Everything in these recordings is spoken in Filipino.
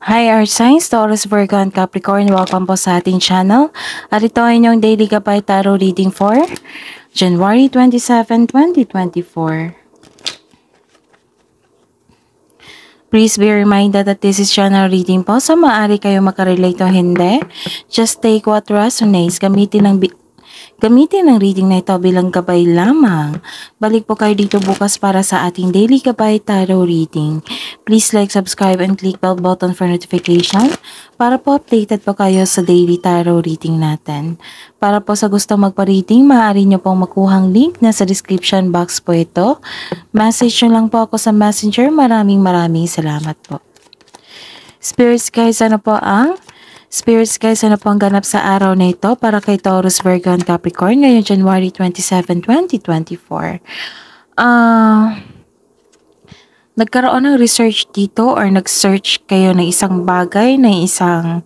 Hi Earth Signs, Taurus, Virgo, and Capricorn. Welcome po sa ating channel. At ito ay inyong Daily Gabay Tarot Reading for January 27, 2024. Please be reminded that this is channel reading po. So maaari kayo makarelate o hindi. Just take what resonates. Gamitin ang reading na ito bilang gabay lamang. Balik po kayo dito bukas para sa ating Daily Gabay Tarot Reading. Please like, subscribe, and click bell button for notification para po updated po kayo sa Daily Tarot Reading natin. Para po sa gusto magpa-reading, maaari nyo pong makuhang link na sa description box po ito. Message nyo lang po ako sa Messenger. Maraming salamat po. Spirits guys, ano po ang ganap sa araw na ito para kay Taurus, Virgo, and Capricorn ngayong January 27, 2024? Nagkaroon ng research dito or nag-search kayo ng isang bagay, ng isang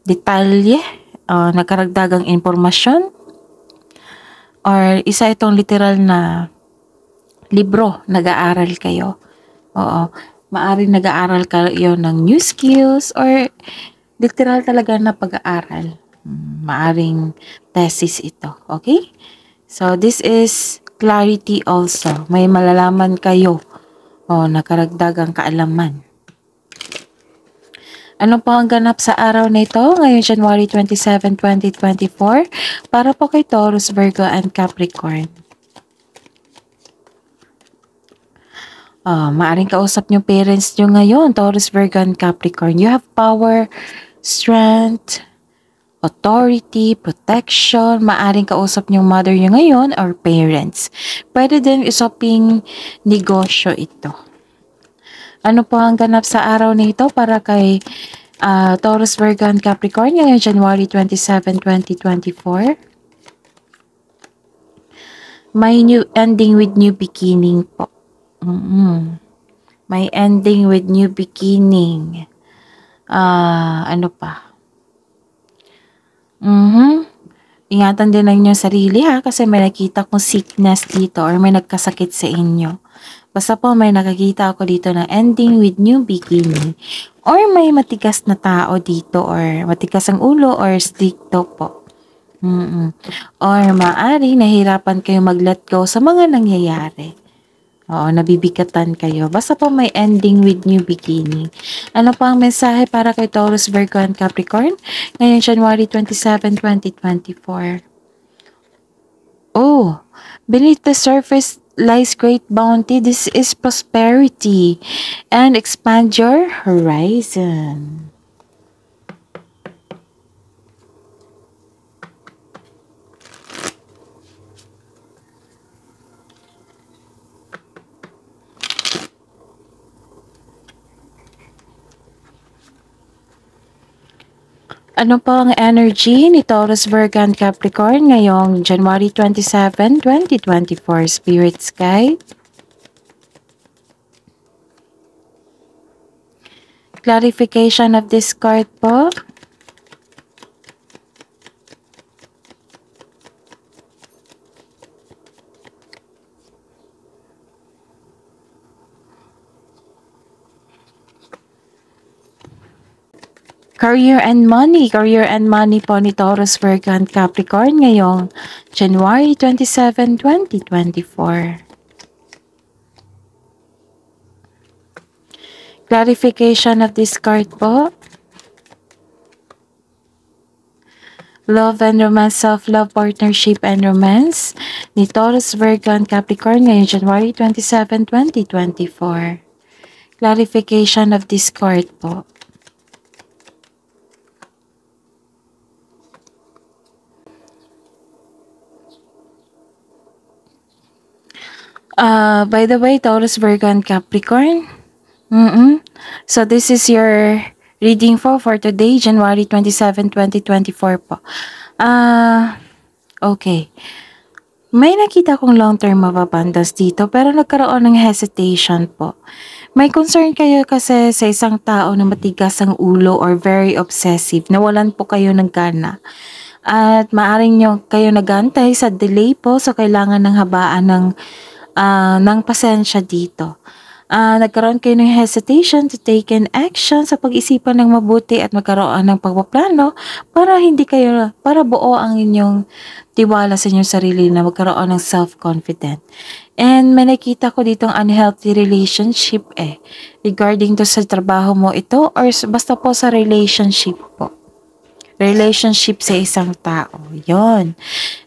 detalye, nagkaragdagang informasyon, or isa itong literal na libro, nag-aaral kayo. Oo, maaaring nag-aaral kayo ng new skills or literal talaga na pag-aaral. Maaring thesis ito. Okay? So, this is clarity also. May malalaman kayo o nakaragdagang kaalaman. Ano po ang ganap sa araw na ito ngayong January 27, 2024 para po kay Taurus, Virgo, and Capricorn? Maaring kausap nyo parents nyo ngayon, Taurus, Virgo, and Capricorn. You have power, strength, authority, protection. Maaring kausap nyo mother nyo ngayon or parents. Pwede din usaping negosyo ito. Ano po ang ganap sa araw na ito para kay Taurus, Virgo, and Capricorn ngayong January 27, 2024? May new ending with new beginning po. May ending with new beginning. Ano pa? Ingatan din lang yung sarili ha, kasi may nakita kong sickness dito or may nagkasakit sa inyo. Basta po may nakakita ako dito ng ending with new beginning. Or may matigas na tao dito or matigas ang ulo or stricto po. Or maaari nahirapan kayo mag-let go sa mga nangyayari. Oo, nabibigatan kayo. Basta po may ending with new beginning. Ano po ang mensahe para kay Taurus, Virgo, and Capricorn ngayong January 27, 2024? Oh, beneath the surface lies great bounty. This is prosperity. And expand your horizon. Ano po ang energy ni Taurus, Virgo, and Capricorn ngayong January 27, 2024? Spirits guide. Clarification of this card po. Career and money po ni Taurus, Virgo, and Capricorn ngayong January 27, 2024. Clarification of this card po. Love and romance, self-love, partnership, and romance ni Taurus, Virgo, and Capricorn ngayong January 27, 2024. Clarification of this card po. By the way, Taurus, Virgo, and Capricorn. So, this is your reading for today, January 27, 2024 po. Okay. May nakita kong long-term mapapandas dito, pero nagkaroon ng hesitation po. May concern kayo kasi sa isang tao na matigas ang ulo or very obsessive. Nawalan po kayo ng gana. At maaring kayo nagantay sa delay po, so kailangan ng habaan ng pasensya dito. Nagkaroon kayo ng hesitation to take an action sa pag-isipan ng mabuti at magkaroon ng pagpaplano para buo ang inyong tiwala sa inyong sarili na magkaroon ng self-confident. And may nakita ko ditong unhealthy relationship regarding to sa trabaho mo ito or basta po sa relationship po. Relationship sa isang tao. Yon.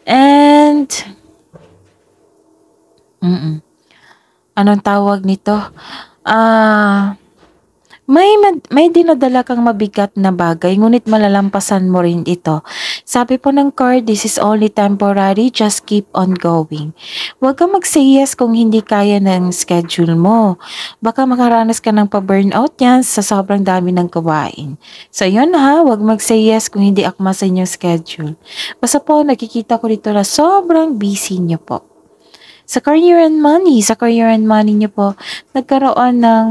And anong tawag nito? May dinadala kang mabigat na bagay, ngunit malalampasan mo rin ito. Sabi po ng card, this is only temporary, just keep on going. Huwag kang mag-say yes kung hindi kaya ng schedule mo. Baka makaranas ka ng pa-burnout yan sa sobrang dami ng gawain. So yun huwag mag-say yes kung hindi akma sa inyong schedule. Basta po, nakikita ko dito na sobrang busy niyo po. Sa career and money niyo po, nagkaroon ng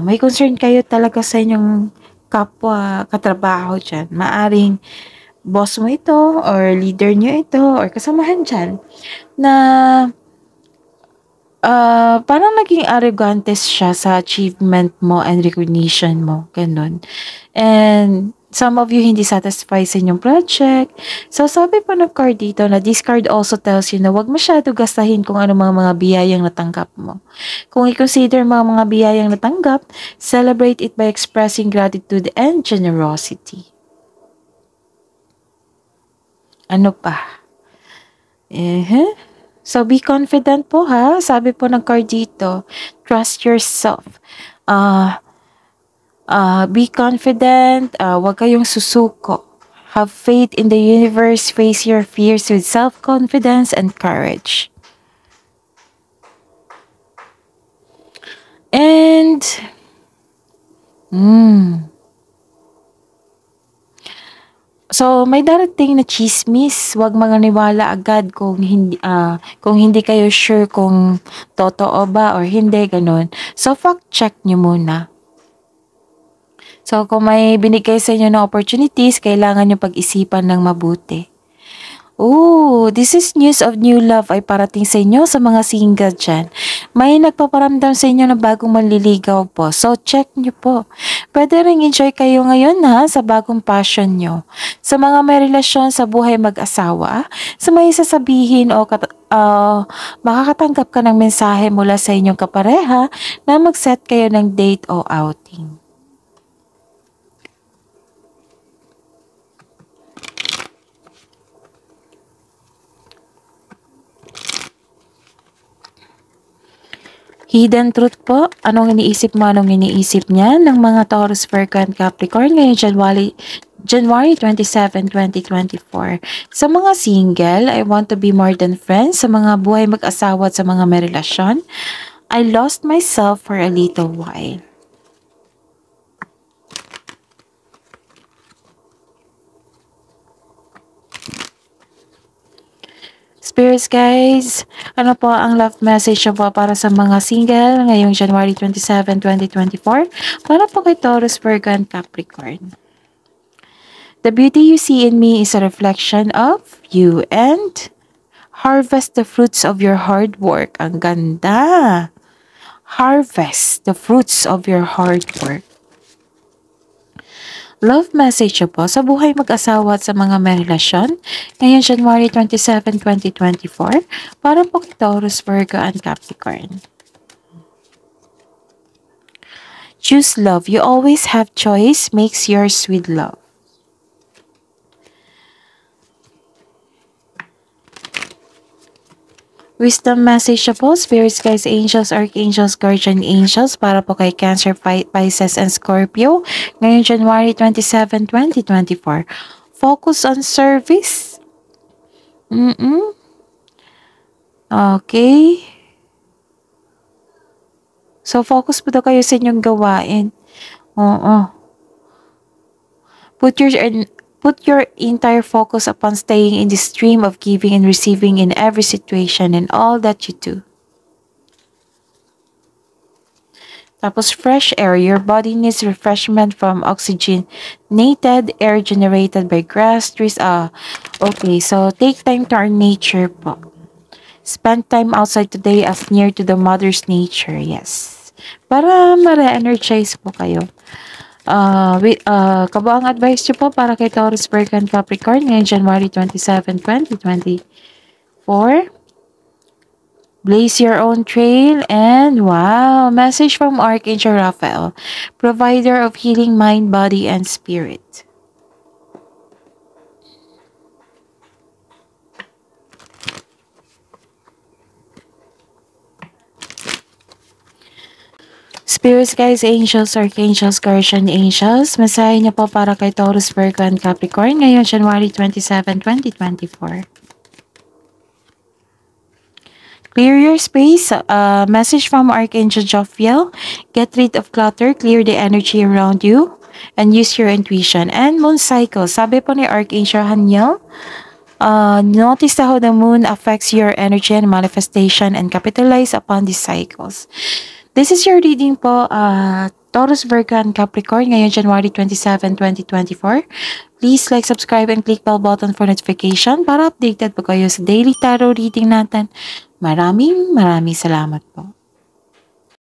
may concern kayo talaga sa inyong kapwa katrabaho dyan. Maaring boss mo ito or leader niyo ito or kasamahan dyan na parang naging arrogante siya sa achievement mo and recognition mo. Ganun. And some of you hindi satisfied sa inyong project. So, sabi pa ng card dito na this card also tells you na huwag masyado gastahin kung ano mga biyayang natanggap mo. Kung i-consider mga biyayang natanggap, celebrate it by expressing gratitude and generosity. Ano pa? So, be confident po Sabi po ng card dito, trust yourself. Be confident, huwag kayong susuko. Have faith in the universe, face your fears with self-confidence and courage. And, so, may darating na chismis. Huwag maniwala agad kung hindi kayo sure kung totoo ba or hindi, ganun. So, fact check nyo muna. So, kung may binigay sa inyo ng opportunities, kailangan nyo pag-isipan ng mabuti. This is news of new love ay parating sa inyo sa mga single dyan. May nagpaparamdam sa inyo na bagong manliligaw po. So, check nyo po. Pwede rin enjoy kayo ngayon sa bagong passion nyo. Sa mga may relasyon sa buhay mag-asawa, sa may sasabihin o makakatanggap ka ng mensahe mula sa inyong kapareha na mag-set kayo ng date o outing. Hidden truth po, anong iniisip niya ng mga Taurus, Virgo, and Capricorn ngayong January 27, 2024. Sa mga single, I want to be more than friends. Sa mga buhay mag-asawa at sa mga may relasyon, I lost myself for a little while. Spirits guys, ano po ang love message po para sa mga single ngayong January 27, 2024 para po kay Taurus, Virgo, and Capricorn. The beauty you see in me is a reflection of you and harvest the fruits of your hard work. Ang ganda! Harvest the fruits of your hard work. Love message po sa buhay mag-asawa at sa mga may relasyon ngayon January 27, 2024 para po kay Taurus, Virgo, and Capricorn. Choose love. You always have choice. Makes yours with love. Wisdom message po, spirits, guides, angels, archangels, guardian angels para po kay Cancer, Pisces, and Scorpio ngayong January 27, 2024. Focus on service. Okay. So, focus po daw kayo sa inyong gawain. Put your entire focus upon staying in the stream of giving and receiving in every situation and all that you do. Tapos fresh air. Your body needs refreshment from oxygenated air generated by grass, trees. Okay, so take time to our nature po. Spend time outside today as near to the mother's nature. Yes. para ma-re-energize po kayo. Kabuang advice nyo po para kay Taurus, Virgo, and Capricorn ngayong January 27, 2024. Blaze your own trail, and wow, message from Archangel Raphael, provider of healing mind, body, and spirit. Spirits, guys, angels, archangels, guardian angels, mensahe niyo po para kay Taurus, Virgo, and Capricorn ngayong January 27, 2024. Clear your space. Message from Archangel Jophiel. Get rid of clutter. Clear the energy around you. And use your intuition. And moon cycle. Sabi po ni Archangel Haniel, notice how the moon affects your energy and manifestation and capitalize upon these cycles. This is your reading po, Taurus, Virgo, and Capricorn ngayong January 27, 2024. Please like, subscribe, and click bell button for notification para updated po kayo sa daily tarot reading natin. Maraming salamat po.